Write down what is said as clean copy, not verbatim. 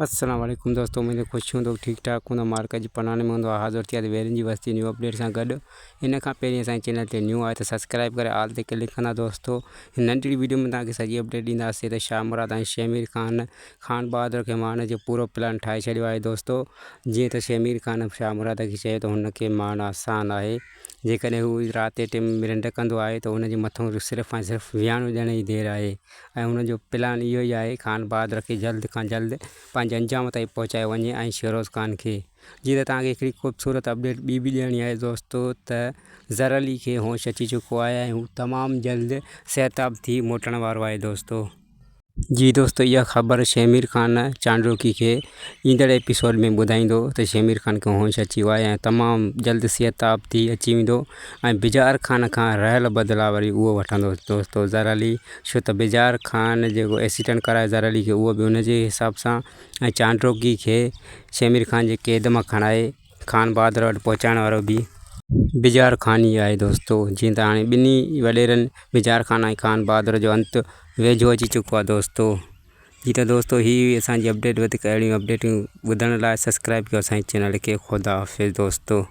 अस्सलाम वालेकुम दोस्तों, उम्मीद खुश हूँ तो ठीक ठाक हूँ। मार्का जी पनाने में हूँ हाज़िर थिया वेरनि जी वस्ती न्यू अपडेट सां गॾु। इन खां पहिरीं असांजे चैनल ते न्यू आहे तो सब्सक्राइब करे आल ते क्लिक कंदा दोस्तों। हिन नंढड़ी वीडियो में तव्हांखे सॼी अपडेट ॾींदासीं त शाह मुराद ऐं शमीर खान बहादुर खे मारने जो पूरो प्लान ठाहे छॾियो आहे दोस्तों। जीअं त शमीर खान शाह मुराद खे चयो त हुनखे मारना आसान आहे, जेकॾहिं हू राति जे टाइम में निंड कंदो आहे त हुनजे मथां सिर्फ़ु ऐं सिर्फ़ु विहाणो ॾियण जी देरि आहे। ऐं हुनजो प्लान इहो ई आहे खान बहादुर खे जल्द खां जल्द पंहिंजे अंजाम ताईं पहुचाए वञे ऐं शहरोज़ खान खे। जीअं त तव्हांखे हिकिड़ी ख़ूबसूरत अपडेट ॿी बि ॾियणी आहे दोस्तों त ज़र अली खे होश अची चुको आहे ऐं हू तमामु जल्द सिहताब थी मोटण वारो आहे दोस्तों। जी दोस्तों, इहा ख़बर शमीर खान चांडोकी के ईंदड़ एपिसोड में ॿुधाईंदो त शमीर खान खे होश अची वियो आहे ऐं तमामु जल्द सिहताब थी अची वेंदो ऐं बिजार खान खां रहियल बदिला वरी उहो वठंदो दोस्तों ज़र अली। छो त बिजार खान जेको एक्सीडेंट कराए ज़र अली खे उहो बि हुनजे हिसाब सां ऐं चांडोकी खे शमीर खान जे क़ैद मां खणाए खान बहादुर वटि पहुचाइण वारो बि बिजार खान ही आहे दोस्तों। जीअं त हाणे ॿिन्ही वॾेरनि बिजार खान ऐं खान बहादुर जो अंत वेझो अची चुको आहे दोस्तों। जी त दोस्तों, ही असांजी अपडेट वधीक अहिड़ियूं अपडेटियूं ॿुधण लाइ सब्सक्राइब कयो असांजे चैनल खे। ख़ुदा हाफ़िज़ दोस्तों।